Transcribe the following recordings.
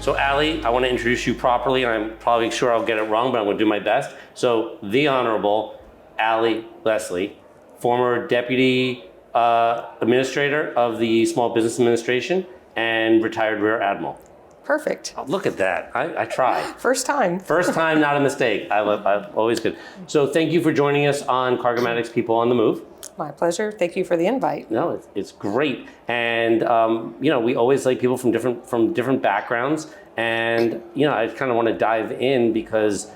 So Allie, I want to introduce you properly, and I'm probably sure I'll get it wrong, but I'm going to do my best. So the Honorable Allie Leslie, former Deputy Administrator of the Small Business Administration and retired Rear Admiral. Perfect. Oh, look at that. I try. First time. First time, not a mistake. I'm always good. So thank you for joining us on Cargomatic's People on the Move. My pleasure. Thank you for the invite. No, it's great. And, we always like people from different backgrounds. And, I kind of want to dive in because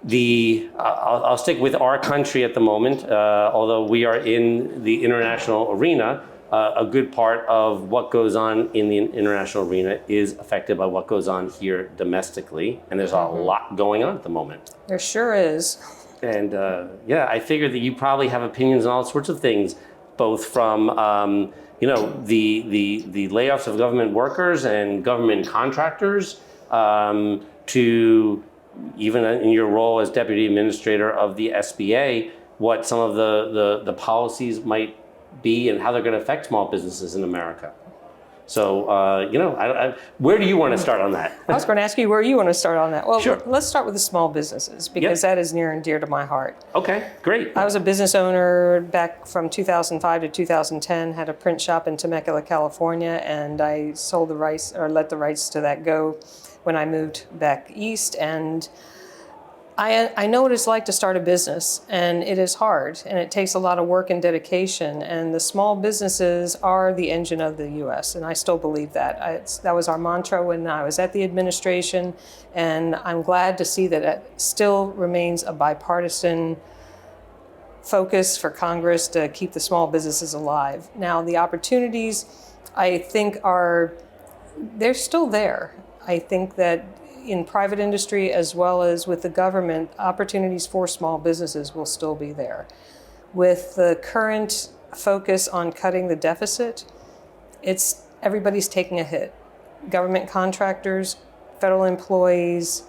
I'll stick with our country at the moment, although we are in the international arena. A good part of what goes on in the international arena is affected by what goes on here domestically. And there's a lot going on at the moment. There sure is. And I figured that you probably have opinions on all sorts of things, both from the layoffs of government workers and government contractors to even in your role as Deputy Administrator of the SBA, what some of the policies might be and how they're going to affect small businesses in America. So, where do you want to start on that? I was going to ask you where you want to start on that. Well, sure. Let's start with the small businesses because that is near and dear to my heart. Okay, great. I was a business owner back from 2005 to 2010, had a print shop in Temecula, California, and I sold the rights or let the rights to that go when I moved back east. And I know what it's like to start a business, and it is hard, and it takes a lot of work and dedication, and the small businesses are the engine of the U.S., and I still believe that. That was our mantra when I was at the administration, and I'm glad to see that it still remains a bipartisan focus for Congress to keep the small businesses alive. Now, the opportunities, I think, they're still there. I think that in private industry as well as with the government, opportunities for small businesses will still be there. With the current focus on cutting the deficit, everybody's taking a hit. Government contractors, federal employees,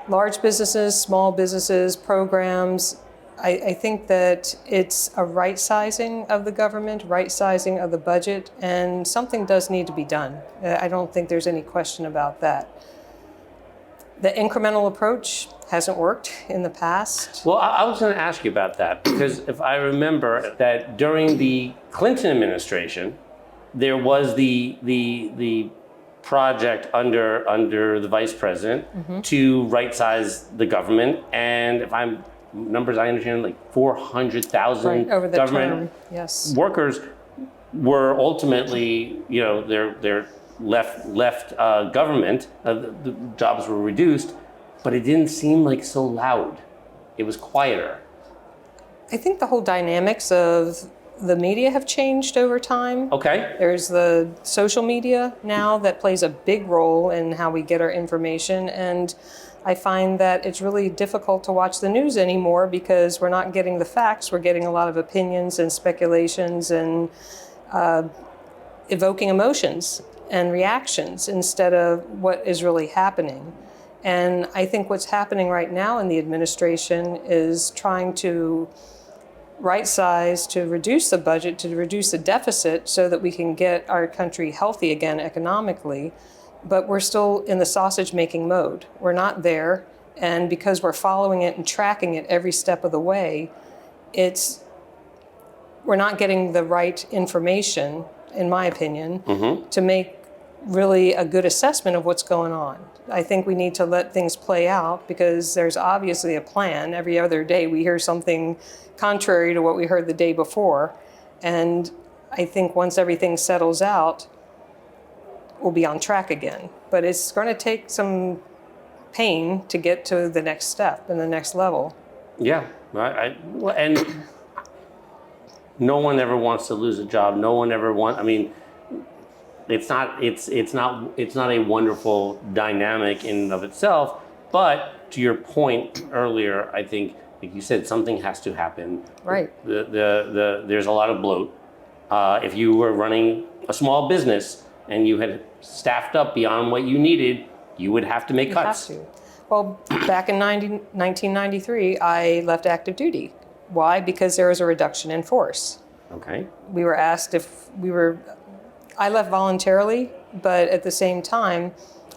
large businesses, small businesses, programs. I think that it's a right sizing of the government, right sizing of the budget, and something does need to be done. I don't think there's any question about that. The incremental approach hasn't worked in the past. Well, I was going to ask you about that because if I remember that during the Clinton administration, there was the project under the vice president to right size the government, and if I'm numbers I understand, like 400,000 government workers were ultimately, they're left government. The jobs were reduced, but it didn't seem like so loud. It was quieter. I think the whole dynamics of the media have changed over time. Okay. There's the social media now that plays a big role in how we get our information, and I find that it's really difficult to watch the news anymore because we're not getting the facts. We're getting a lot of opinions and speculations and evoking emotions and reactions instead of what is really happening. And I think what's happening right now in the administration is trying to right size, to reduce the budget, to reduce the deficit so that we can get our country healthy again economically. But we're still in the sausage making mode. We're not there. And because we're following it and tracking it every step of the way, we're not getting the right information, in my opinion, to make really a good assessment of what's going on. I think we need to let things play out because there's obviously a plan. Every other day we hear something contrary to what we heard the day before. And I think once everything settles out, we'll be on track again. But it's going to take some pain to get to the next step and the next level. Yeah, and no one ever wants to lose a job. No one ever wants, it's not a wonderful dynamic in and of itself, but to your point earlier, I think, like you said, something has to happen. Right. There's a lot of bloat. If you were running a small business and you had staffed up beyond what you needed, you would have to make cuts. Have to. Well, back in 1993, I left active duty. Why? Because there was a reduction in force. Okay. We were asked I left voluntarily, but at the same time,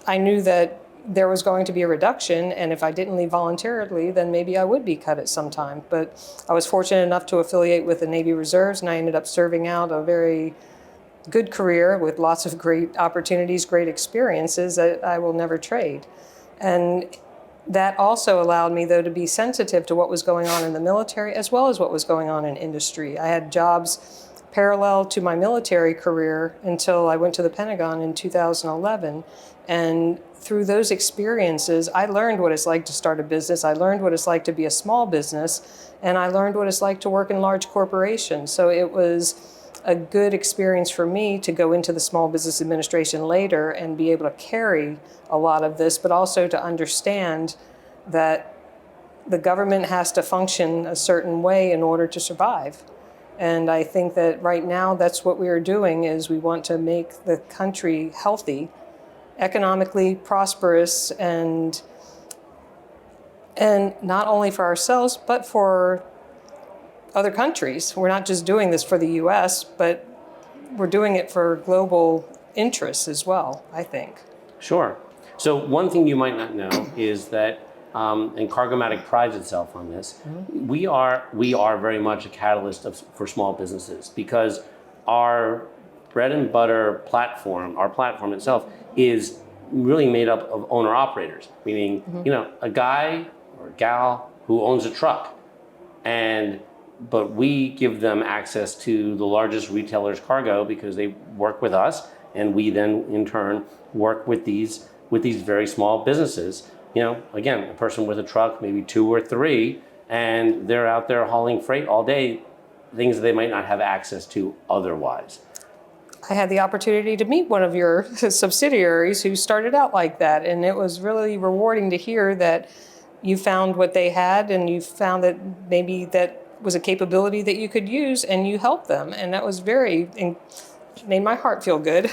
I knew that there was going to be a reduction, and if I didn't leave voluntarily, then maybe I would be cut at some time. But I was fortunate enough to affiliate with the Navy Reserves, and I ended up serving out a very good career with lots of great opportunities, great experiences that I will never trade. And that also allowed me, though, to be sensitive to what was going on in the military as well as what was going on in industry. I had jobs parallel to my military career until I went to the Pentagon in 2011. And through those experiences, I learned what it's like to start a business. I learned what it's like to be a small business, and I learned what it's like to work in large corporations. So it was a good experience for me to go into the Small Business Administration later and be able to carry a lot of this, but also to understand that the government has to function a certain way in order to survive. And I think that right now that's what we are doing, is we want to make the country healthy, economically prosperous, and not only for ourselves, but for other countries. We're not just doing this for the US, but we're doing it for global interests as well, I think. Sure. So one thing you might not know is that, and Cargomatic prides itself on this, we are very much a catalyst for small businesses, because our bread and butter platform, our platform itself, is really made up of owner-operators, meaning a guy or a gal who owns a truck, but we give them access to the largest retailer's cargo because they work with us, and we then in turn work with these very small businesses. Again, a person with a truck, maybe 2 or 3, and they're out there hauling freight all day, things that they might not have access to otherwise. I had the opportunity to meet one of your subsidiaries who started out like that, and it was really rewarding to hear that you found what they had, and you found that maybe that was a capability that you could use, and you helped them, and that was made my heart feel good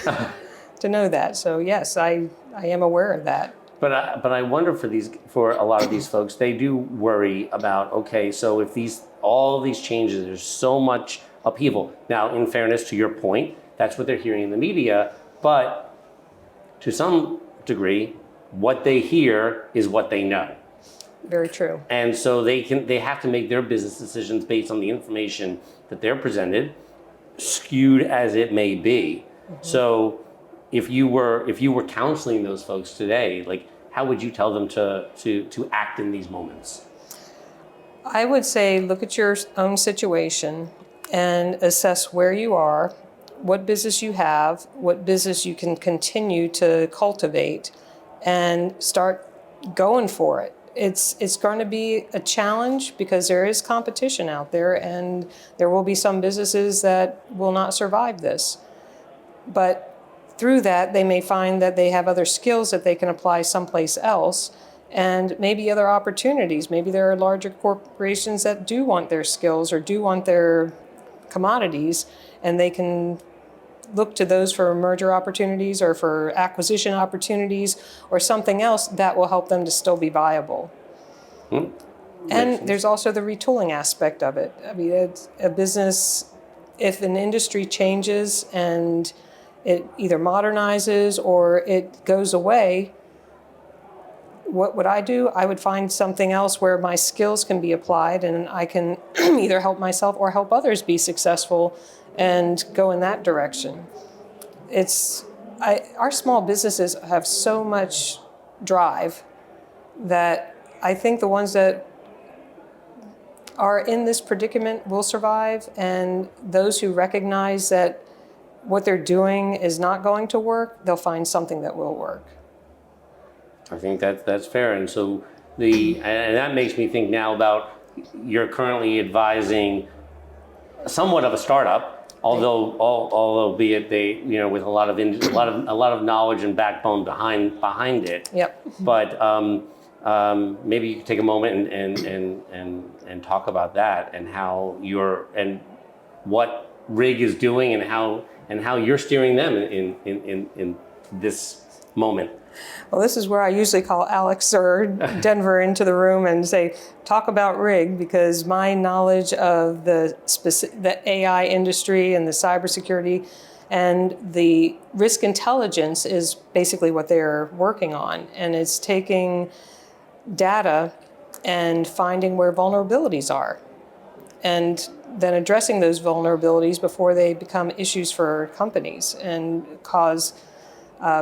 to know that. So yes, I am aware of that. But I wonder for a lot of these folks, they do worry about, okay, so if all these changes, there's so much upheaval. Now, in fairness to your point, that's what they're hearing in the media, but to some degree, what they hear is what they know. Very true. And so they have to make their business decisions based on the information that they're presented, skewed as it may be. So if you were counseling those folks today, like, how would you tell them to act in these moments? I would say look at your own situation and assess where you are, what business you have, what business you can continue to cultivate, and start going for it. It's going to be a challenge because there is competition out there, and there will be some businesses that will not survive this. But through that, they may find that they have other skills that they can apply someplace else, and maybe other opportunities. Maybe there are larger corporations that do want their skills or do want their commodities, and they can look to those for merger opportunities or for acquisition opportunities or something else that will help them to still be viable. And there's also the retooling aspect of it. I mean, it's a business, if an industry changes and it either modernizes or it goes away, what would I do? I would find something else where my skills can be applied, and I can either help myself or help others be successful and go in that direction. Our small businesses have so much drive that I think the ones that are in this predicament will survive, and those who recognize that what they're doing is not going to work, they'll find something that will work. I think that's fair. And so and that makes me think now about, you're currently advising somewhat of a startup, although be it they, with a lot of knowledge and backbone behind it. Yep. But maybe you could take a moment and talk about that, and how and what RIIG is doing, and how you're steering them in this moment. Well, this is where I usually call Alex or Denver into the room and say, talk about RIIG, because my knowledge of the AI industry and the cybersecurity And the risk intelligence is basically what they're working on, and it's taking data and finding where vulnerabilities are, and then addressing those vulnerabilities before they become issues for companies and cause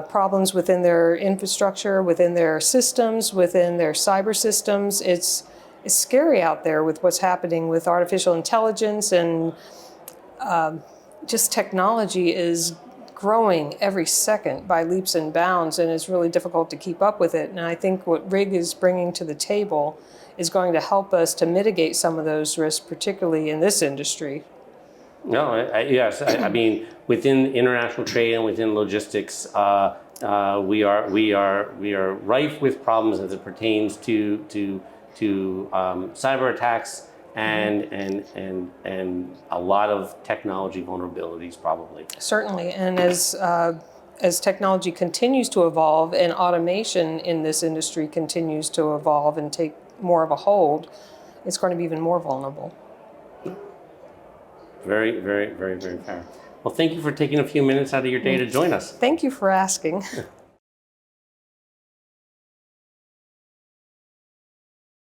problems within their infrastructure, within their systems, within their cyber systems. It's scary out there with what's happening with artificial intelligence, and just technology is growing every second by leaps and bounds, and it's really difficult to keep up with it. And I think what RIIG is bringing to the table is going to help us to mitigate some of those risks, particularly in this industry. No, yes. I mean, within international trade and within logistics, we are rife with problems as it pertains to cyber attacks and a lot of technology vulnerabilities, probably. Certainly, and as technology continues to evolve and automation in this industry continues to evolve and take more of a hold, it's going to be even more vulnerable. Very, very, very, very fair. Well, thank you for taking a few minutes out of your day to join us. Thank you for asking.